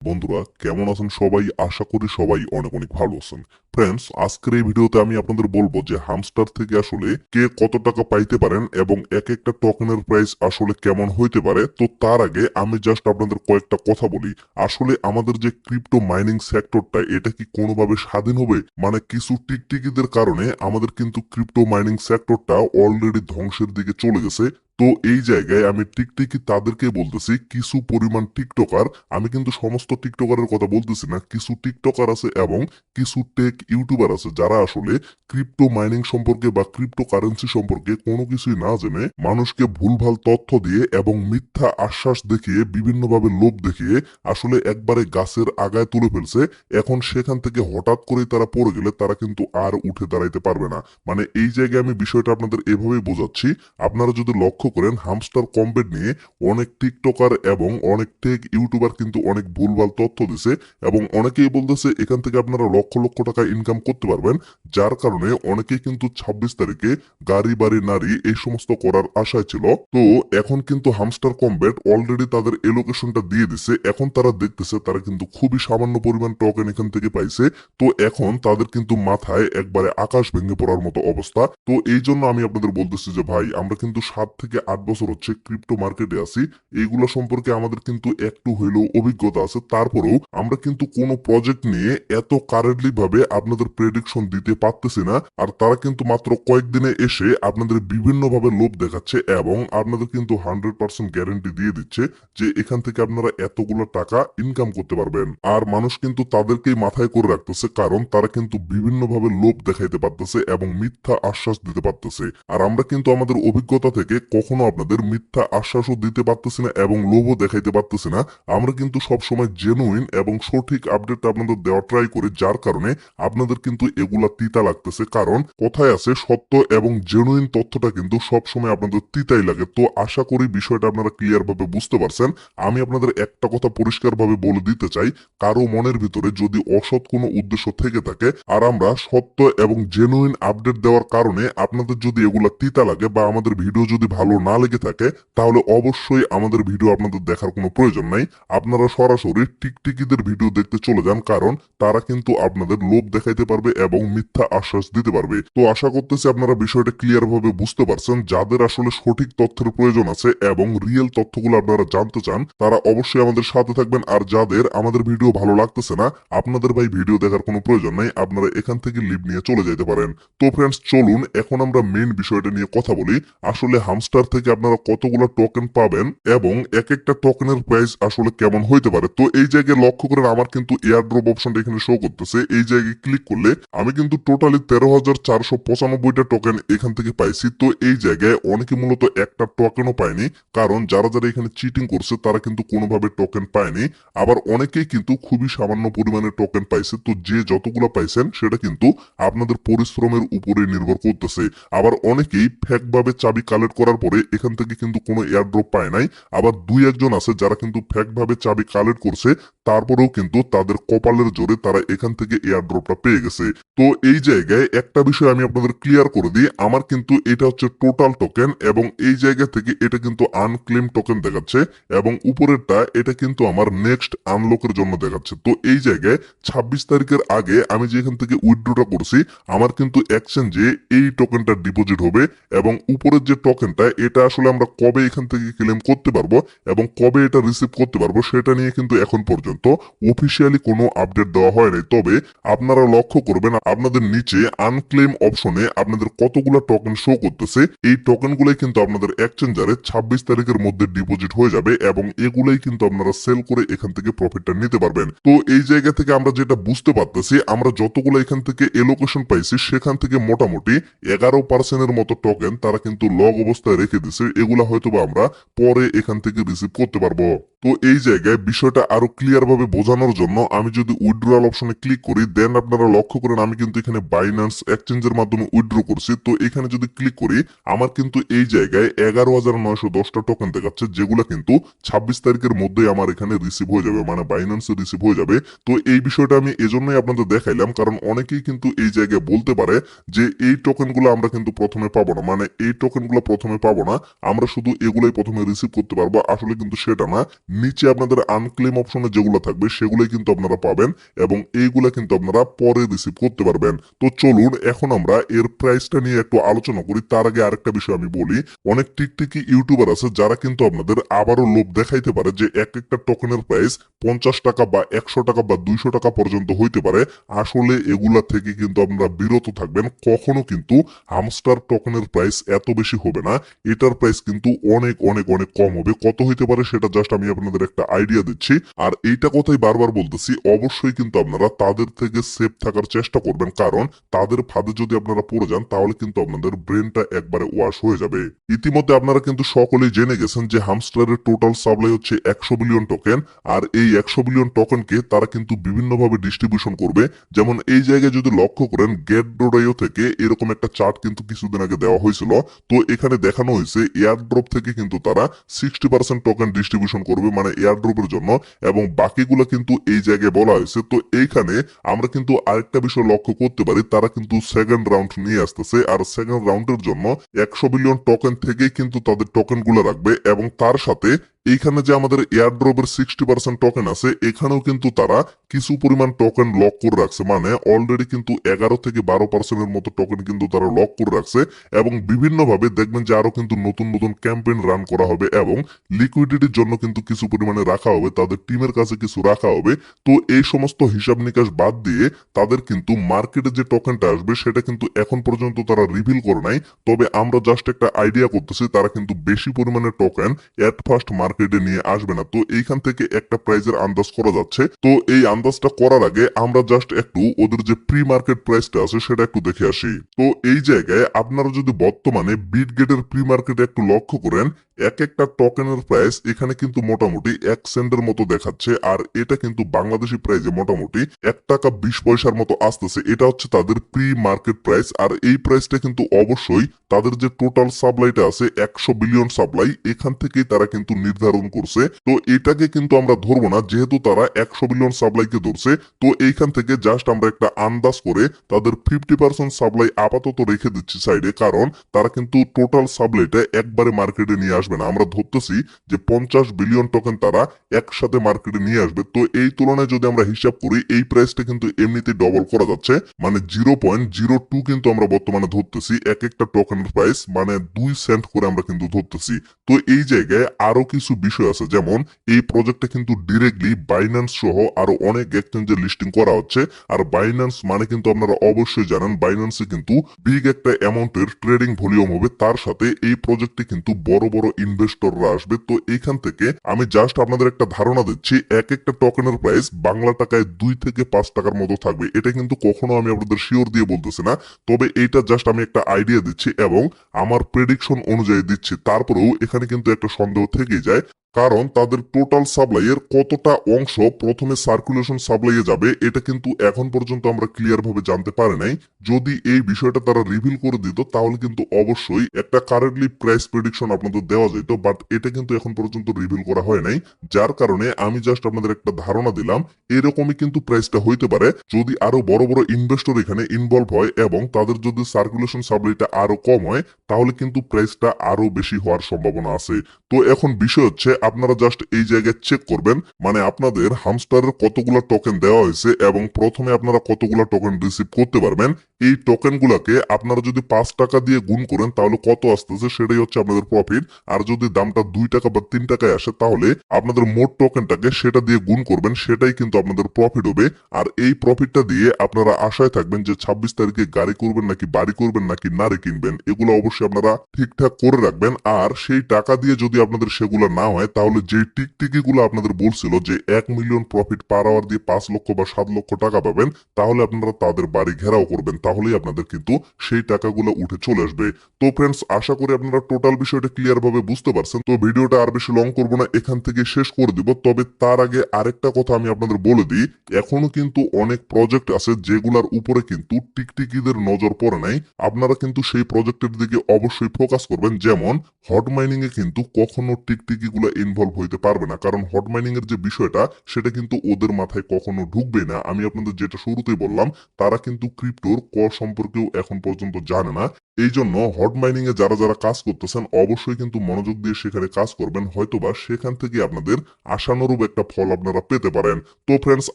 বন্ধুরা কেমন আছেন সবাই? আশা করি সবাই অনেক অনেক ভালো আছেন। ফ্রেন্ডস, আজকের এই ভিডিওতে আমি আপনাদের বলবো যে হামস্টার থেকে আসলে কে কত টাকা পাইতে পারেন এবং এক একটা টোকেনের প্রাইস আসলে কেমন হইতে পারে। তো তার আগে আমি জাস্ট আপনাদের কয়েকটা কথা বলি। আসলে আমাদের যে ক্রিপ্টো মাইনিং সেক্টরটা, এটা কি কোনোভাবে স্বাধীন হবে? মানে কিছু টিকটিকিদের কারণে আমাদের কিন্তু ক্রিপ্টো মাইনিং সেক্টরটা অলরেডি ধ্বংসের দিকে চলে গেছে। তো এই জায়গায় আমি টিকটিকি তাদেরকে বলতেছি, কিছু পরিমাণ টিকটকার, আমি কিন্তু সমস্ত টিকটকারের কথা বলতেছি না, কিছু টিকটকার আছে এবং কিছু টেক ইউটিউবার আছে যারা আসলে ক্রিপ্টো মাইনিং সম্পর্কে বা ক্রিপ্টো কারেন্সি সম্পর্কে কোনো কিছুই না জেনে মানুষকে ভুলভাল তথ্য দিয়ে এবং মিথ্যা আশ্বাস দেখিয়ে বিভিন্নভাবে লোভ দেখিয়ে আসলে একবারে গাছের আগায় তুলে ফেলছে। এখন সেখান থেকে হঠাৎ করেই তারা পড়ে গেলে তারা কিন্তু আর উঠে দাঁড়াইতে পারবে না। মানে এই জায়গায় আমি বিষয়টা আপনাদের এভাবেই বোঝাচ্ছি। আপনারা যদি লক্ষ্য করেন, হামস্টার কম্বেট নিয়ে অনেক টিকটকার এবং অনেক টেক ইউটিউবার কিন্তু অনেক ভুলভাল তথ্য দিছে এবং অনেকেই বলতেছে এখান থেকে আপনারা লক্ষ লক্ষ টাকা ইনকাম করতে পারবেন, যার কারণে অনেকেই কিন্তু 26 তারিখে গাড়ি বাড়ি নারী এই সমস্ত করার আশায় ছিল। তো এখন কিন্তু হামস্টার কম্বেট অলরেডি তাদের এলোকেশনটা দিয়ে দিছে। এখন তারা দেখতেছে তারা কিন্তু খুবই সামান্য পরিমাণ টোকেন এখান থেকে পাইছে। তো এখন তাদের কিন্তু মাথায় একবারে আকাশ ভেঙে পড়ার মতো অবস্থা। তো এই জন্য আমি আপনাদের বলতেছি যে ভাই, আমরা কিন্তু 7 থেকে 8 বছর হচ্ছে ক্রিপ্টো মার্কেটে আছি। এইগুলো সম্পর্কে আমাদের কিন্তু একটু হইলেও অভিজ্ঞতা আছে। তারপরেও আমরা কিন্তু কোনো প্রজেক্ট নিয়ে এত কারেন্টলি ভাবে আপনাদের প্রেডিকশন দিতে পারতেছি না। আর তারা কিন্তু মাত্র কয়েকদিনে এসে আপনাদের বিভিন্ন ভাবে লোভ দেখাচ্ছে এবং আপনাদের কিন্তু 100% গ্যারান্টি দিয়ে দিচ্ছে যে এখান থেকে আপনারা এতগুলো টাকা ইনকাম করতে পারবেন। আর মানুষ কিন্তু তাদেরকেই মাথায় করে রাখতেছে, কারণ তারা কিন্তু বিভিন্ন ভাবে লোভ দেখাইতে পারতেছে এবং মিথ্যা আশ্বাস দিতে পারতেছে। আর আমরা কিন্তু আমাদের অভিজ্ঞতা থেকে কখনো আপনাদের মিথ্যা আশ্বাসও দিতে পারতেছি না এবং লোভও দেখাইতে পারতেছি না। আমরা কিন্তু সবসময় জেনুইন এবং সঠিক আপডেট আপনাদের দেওয়া ট্রাই করি, যার কারণে আপনাদের কিন্তু এগুলা তিতা লাগতেছে। কারণ কথায় আছে, সত্য এবং জেনুইন তথ্যটা কিন্তু সবসময় আপনাদের তিতাই লাগে। তো আশা করি বিষয়টা আপনারা ক্লিয়ার ভাবে বুঝতে পারছেন। আমি আপনাদের একটা কথা পরিষ্কার ভাবে বলে দিতে চাই, কারো মনের ভিতরে যদি অসৎ কোনো উদ্দেশ্য থেকে থাকে আর আমরা সত্য এবং জেনুইন আপডেট দেওয়ার কারণে আপনাদের যদি এগুলা তিতা লাগে বা আমাদের ভিডিও যদি ভালো না লেগে থাকে, তাহলে অবশ্যই আমাদের ভিডিও আপনাদের দেখার কোনো প্রয়োজন নাই। আপনারা সরাসরি টিকটিকিদের ভিডিও দেখতে চলে যান, কারণ তারা কিন্তু আপনাদের লোভ দেখাইতে পারবে এবং মিথ্যা আশ্বাস দিতে পারবে। তো আশা করতেছি আপনারা বিষয়টা ক্লিয়ার ভাবে বুঝতে পারছেন। যাদের আসলে সঠিক তথ্যের প্রয়োজন আছে এবং রিয়েল তথ্যগুলো আপনারা জানতে চান, তারা অবশ্যই আমাদের সাথে থাকবেন। আর যাদের আমাদের ভিডিও ভালো লাগতেছে না, আপনাদের ভাই ভিডিও দেখার কোনো প্রয়োজন নাই, আপনারা এখান থেকে লিভ নিয়ে চলে যেতে পারেন। তো ফ্রেন্ডস, চলুন এখন আমরা মেইন বিষয়টা নিয়ে কথা বলি। আসলে হামস্টার থেকে আপনারা কতগুলো টোকেন পাবেন এবং এক একটা টোকেনের প্রাইস আসলে কেমন হইতে পারে। তো এই জায়গায় লক্ষ্য করেন, আমার কিন্তু এয়ারড্রপ অপশনটা এখানে শো করতেছে। এই জায়গায় ক্লিক করলে আমি কিন্তু টোটালি 13,495টা টোকেন এখান থেকে পাইছি। তো এই জায়গায় অনেকে মূলত একটা টোকেনও পায়নি, কারণ যারা যারা এখানে চিটিং করছে তারা কিন্তু কোনোভাবে টোকেন পায়নি। আবার অনেকেই কিন্তু খুবই সামান্য পরিমাণে টোকেন পাইছে। তো যে যতগুলো পাইছেন সেটা কিন্তু আপনাদের পরিশ্রমের উপরে নির্ভর করতেছে। আবার অনেকেই ফেক ভাবে চাবি কালেক্ট করার পরে এখান থেকে কিন্তু কোনো এয়ারড্রপ পায় নাই। আবার দুই একজন আছে যারা কিন্তু ফেক ভাবে চাবি কালেক্ট করছে, তারপরেও কিন্তু তাদের কপালের জোরে তারা এখান থেকে এয়ারড্রপটা পেয়ে গেছে। তো এই জায়গায় একটা বিষয় আমি আপনাদের ক্লিয়ার করে দিই, আমার কিন্তু এটা হচ্ছে টোটাল টোকেন এবং এই জায়গা থেকে এটা কিন্তু আনক্লেম টোকেন দেখাচ্ছে এবং উপরেরটা এটা কিন্তু আমার নেক্সট আনলকের জন্য দেখাচ্ছে। তো এই জায়গায় 26 তারিখের আগে আমি যে এখান থেকে উইথড্রটা করছি, আমার কিন্তু এক্সচেঞ্জে এই টোকেনটা ডিপোজিট হবে এবং উপরের যে টোকেনটা এটা আসলে আমরা কবে এখান থেকে ক্লেম করতে পারবো এবং কবে এটা রিসিভ করতে পারবো সেটা নিয়ে কিন্তু এখন পর্যন্ত অফিসিয়ালি কোনো আপডেট দেওয়া হয় নাই। তবে আপনারা লক্ষ্য করবেন, আপনাদের নিচে আনক্লেম অপশনে আপনাদের কতগুলো টোকেন শো করতেছে। এই টোকেনগুলোই কিন্তু আপনাদের এক্সচেঞ্জারে 26 তারিখের মধ্যে ডিপোজিট হয়ে যাবে এবং এগুলাই কিন্তু আপনারা সেল করে এখান থেকে প্রফিটটা নিতে পারবেন। তো এই জায়গা থেকে আমরা যেটা বুঝতে পারতেছি, আমরা যতগুলো এখান থেকে এলোকেশন পাইছি সেখান থেকে মোটামুটি 11% মতো টোকেন তারা কিন্তু লগ অবস্থায় রেখে দিছে। এগুলা হয়তোবা আমরা পরে এখান থেকে রিসিভ করতে পারবো। তো এই জায়গায় বিষয়টা আরো ক্লিয়ার ভাবে বোঝানোর জন্য আমি যদি উইথড্রয়াল অপশনে ক্লিক করি, দেন আপনারা লক্ষ্য করেন আমি কিন্তু এখানে এখানে বাইন্যান্স এক্সচেঞ্জের মাধ্যমে উইথড্র করছি। তো এখানে যদি ক্লিক করি আমার কিন্তু এই জায়গায় 11,910টা টোকেন দেখাচ্ছে, যেগুলো কিন্তু 26 তারিখের মধ্যেই আমার এখানে রিসিভ হয়ে যাবে, মানে বাইন্যান্সে রিসিভ হয়ে যাবে। তো এই বিষয়টা আমি এজন্যই আপনাদের দেখাইলাম, কারণ অনেকেই কিন্তু এই জায়গায় বলতে পারে যে এই টোকেনগুলো আমরা কিন্তু প্রথমে পাবো না, মানে এই টোকেনগুলো প্রথমে পাবো না, আমরা শুধু এগুলাই প্রথমে রিসিভ করতে পারবো। আসলে কিন্তু সেটা না, নিচে আপনাদের আনক্লেম অপশনে যেগুলো থাকবে সেগুলোই কিন্তু আপনারা পাবেন এবং এইগুলা কিন্তু আপনারা পরে রিসিভ করতে পারবেন। তো চলুন এখন আমরা এর প্রাইসটা নিয়ে একটু আলোচনা করি। তার আগে আরেকটা বিষয় আমি বলি, অনেক টিকটিকি ইউটিউবার আছে যারা কিন্তু আপনাদের আবারও লোভ দেখাইতে পারে যে এক একটা টোকেনের প্রাইস 50 টাকা বা 100 টাকা বা 200 টাকা পর্যন্ত হইতে পারে। আসলে এগুলা থেকে কিন্তু আপনারা বিরত থাকবেন। কখনো কিন্তু হামস্টার টোকেনের প্রাইস এত বেশি হবে না, এটার প্রাইস কিন্তু অনেক অনেক অনেক কম হবে। কত হইতে পারে সেটা জাস্ট আমি আপনাদের একটা আইডিয়া দিচ্ছি। আর এইটা কথাই বারবার বলতেছি, অবশ্যই কিন্তু আপনারা তাদের থেকে সেফ থাকার চেষ্টা করবেন, কারণ তাদের ফাঁদে যদি আপনারা পড়ে যান তাহলে কিন্তু আপনাদের ব্রেনটা একবারে ওয়াশ হয়ে যাবে। ইতিমধ্যে আপনারা কিন্তু সকলেই জেনে গেছেন যে হামস্টারের টোটাল সাপ্লাই হচ্ছে 100 বিলিয়ন টোকেন। আর এই 100 বিলিয়ন টোকেনকে তারা কিন্তু বিভিন্নভাবে ডিস্ট্রিবিউশন করবে। যেমন এই জায়গায় যদি লক্ষ্য করেন, গেট ডোডাইও থেকে এরকম একটা চার্ট কিন্তু কিছুদিন আগে দেওয়া হয়েছিল। তো এখানে দেখানো হয়েছে এয়ারড্রপ থেকে কিন্তু তারা 60% টোকেন ডিস্ট্রিবিউশন করবে, মানে এয়ারড্রপের জন্য, এবং বাকিগুলো কিন্তু এই জায়গায় বলা হয়েছে। তো এইখানে আমরা কিন্তু আরেকটা বিষয় লক্ষ্য করতে পারি, তারা কিন্তু সেকেন্ড রাউন্ড নিয়ে আসতেছে, আর সেকেন্ড রাউন্ডের জন্য 100 বিলিয়ন টোকেন থেকেই কিন্তু তাদের টোকেন গুলো রাখবে। এবং তার সাথে এইখানে যে আমাদের এয়ারড্রপের 60% টোকেন আছে, এখানেও কিন্তু তারা কিছু পরিমাণ টোকেন লক করে রাখছে, মানে অলরেডি কিন্তু 11 থেকে 12% মতো টোকেন কিন্তু তারা লক করে রাখছে। এবং বিভিন্নভাবে দেখবেন যে আরো কিন্তু নতুন নতুন ক্যাম্পেইন রান করা হবে এবং লিকুইডিটির জন্য কিন্তু কিছু পরিমাণে রাখা হবে, তাদের টিমের কাছে কিছু রাখা হবে। তো এই সমস্ত হিসাব নিকাশ বাদ দিয়ে তাদের কিন্তু মার্কেটে যে টোকেনটা আসবে সেটা কিন্তু এখন পর্যন্ত তারা রিভিল করে নাই। তবে আমরা জাস্ট একটা আইডিয়া করতেছি, তারা কিন্তু বেশি পরিমাণে টোকেন এট ফার্স্ট মার্কেটে নিয়ে আসবে না। তো এইখান থেকে একটা প্রাইজের আন্দাজ করা যাচ্ছে। তো এই আন্দাজটা করার আগে আমরা জাস্ট একটু ওদের যে প্রি মার্কেট প্রাইসটা আছে সেটা একটু দেখে আসি। তো এই জায়গায় আপনারা যদি বর্তমানে বিটগেটের প্রি মার্কেটে একটু লক্ষ্য করেন, এক একটা টোকেনের প্রাইস এখানে কিন্তু মোটামুটি 1 সেন্টের মতো দেখাচ্ছে, আর এটা কিন্তু বাংলাদেশি প্রাইসে মোটামুটি 1 টাকা 20 পয়সার মতো আসতেছে। এটা হচ্ছে তাদের প্রি মার্কেট প্রাইস। আর এই প্রাইসটা কিন্তু অবশ্যই তাদের যে টোটাল সাপ্লাইটা আছে 100 বিলিয়ন সাপ্লাই, এখান থেকেই তারা কিন্তু নির্ধারণ করছে। তো এটাকে কিন্তু আমরা ধরবো না, যেহেতু তারা 100 বিলিয়ন সাপ্লাইকে ধরছে। তো এইখান থেকে জাস্ট আমরা একটা আন্দাজ করে তাদের 50% সাপ্লাই আপাতত রেখে দিচ্ছি সাইডে, কারণ তারা কিন্তু টোটাল সাপ্লাইটা একবারে মার্কেটে নিয়ে আসবে না। আমরা ধরতেছি যে 50 বিলিয়ন টোকেন তারা একসাথে মার্কেটে নিয়ে আসবে। তো এই তুলনায় যদি আমরা হিসাব করি, এই প্রাইসটা কিন্তু এমনিতেই ডবল করা যাচ্ছে, মানে 0.02 কিন্তু আমরা বর্তমানে ধরতেছি এক একটা টোকেনের প্রাইস, মানে 2 সেন্ট করে আমরা কিন্তু ধরতেছি। তো এই জায়গায় আরো কিছু বিষয় আছে, যেমন এই প্রজেক্টটা কিন্তু ডিরেক্টলি বাইন্যান্স সহ আরো অনেক এক্সচেঞ্জে লিস্টিং করা হচ্ছে। আর বাইন্যান্স মানে কিন্তু আপনারা অবশ্যই জানেন, বাইন্যান্সে কিন্তু বিগ একটা অ্যামাউন্টের ট্রেডিং ভলিউম হবে, তার সাথে এই প্রজেক্টে কিন্তু বড় বড় ইনভেস্টররা আসবে। তো এইখান থেকে আমি জাস্ট আপনাদের একটা ধারণা দিচ্ছি, এক একটা টোকেনের প্রাইস বাংলা টাকায় 2 থেকে 5 টাকার মতো থাকবে। এটা কিন্তু কখনো আমি আপনাদের শিওর দিয়ে বলতেছি না, তবে এইটা জাস্ট আমি একটা আইডিয়া দিচ্ছি এবং আমার প্রেডিকশন অনুযায়ী দিচ্ছি। তারপরেও এখানে কিন্তু একটা সন্দেহ থেকেই যায়, কারণ তাদের টোটাল সাপ্লাইয়ের কতটা অংশ প্রথমে সার্কুলেশন সাপ্লাইয়ে যাবে এটা কিন্তু এখন পর্যন্ত আমরা ক্লিয়ার ভাবে জানতে পারি নাই। যদি এই বিষয়টা তারা রিভিল করে দিত তাহলে কিন্তু অবশ্যই একটা কারেন্টলি প্রাইস প্রেডিকশন আপনাদের দেওয়া যেত, বাট এটা কিন্তু এখন পর্যন্ত রিভিল করা হয় নাই। যার কারণে আমি জাস্ট আপনাদের একটা ধারণা দিলাম, এরকমই কিন্তু প্রাইসটা হইতে পারে যদি আরো বড় বড় ইনভেস্টর এখানে ইনভলভ হয় এবং তাদের যদি সার্কুলেশন সাপ্লাইটা আরো কম হয়, তাহলে কিন্তু প্রাইসটা আরো বেশি হওয়ার সম্ভাবনা আছে। তো এখন বিষয় হচ্ছে আপনারা জাস্ট এই জায়গায় চেক করবেন, মানে আপনাদের হামস্টারের কতগুলা টোকেন দেওয়া হয়েছে এবং প্রথমে আপনারা কতগুলা টোকেন রিসিভ করতে পারবেন। এই টোকেন গুলাকে আপনারা যদি 5 টাকা দিয়ে গুণ করেন তাহলে কত আসতেছে সেটাই হচ্ছে আপনাদের প্রফিট। আর যদি দামটা 2 টাকা বা 3 টাকায় আসে তাহলে আপনাদের মোট টোকেনটাকে সেটা দিয়ে গুণ করবেন, সেটাই কিন্তু আপনাদের প্রফিট হবে। আর এই প্রফিটটা দিয়ে আপনারা আশায় থাকবেন যে 26 তারিখে গাড়ি করবেন নাকি বাড়ি করবেন নাকি নারী কিনবেন, এগুলো অবশ্যই আপনারা ঠিকঠাক করে রাখবেন। আর সেই টাকা দিয়ে যদি আপনাদের সেগুলো না হয় তাহলে যে টিকটিকি গুলো আপনাদের বলছিল যে 1 মিলিয়ন প্রফিট পার আওয়ার দিয়ে 5 লক্ষ বা 7 লক্ষ টাকা পাবেন, তাহলে আপনারা তাদের বাড়ি ঘেরাও করবেন, তাহলেই আপনাদের কিন্তু সেই টাকাগুলো উঠে চলে আসবে। তো ফ্রেন্ডস, আশা করি আপনারা টোটাল বিষয়টা ক্লিয়ার ভাবে বুঝতে পারছেন। তো ভিডিওটা আর বেশি লং করবো না, এখান থেকে শেষ করে দিব। তবে তার আগে আরেকটা কথা আমি আপনাদের বলে দিই, এখনো কিন্তু অনেক প্রজেক্ট আছে যেগুলার উপরে কিন্তু টিকটিকিদের নজর পড়ে নাই। আপনারা কিন্তু সেই প্রজেক্টের দিকে অবশ্যই ফোকাস করবেন। যেমন হট মাইনিং এ কিন্তু কখনো টিকটিকি গুলা ইনভলভ হইতে পারবে না, কারণ হট মাইনিং এর যে বিষয়টা সেটা কিন্তু ওদের মাথায় কখনো ঢুকবে না। আমি আপনাদের যেটা শুরুতেই বললাম, তারা কিন্তু ক্রিপ্টোর সম্পর্কেও এখন পর্যন্ত জানে না। এই জন্য হট মাইনিং এ যারা যারা কাজ করতেছেন অবশ্যই কিন্তু মনোযোগ দিয়ে সেখানে কাজ করবেন, হয়তোবা সেখান থেকে আপনাদের আশানুরূপ একটা ফল আপনারা পেতে পারেন। তো ফ্রেন্ডস,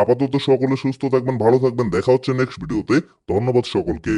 আপাতত সকলে সুস্থ থাকবেন, ভালো থাকবেন, দেখা হচ্ছে নেক্সট ভিডিওতে। ধন্যবাদ সকলকে।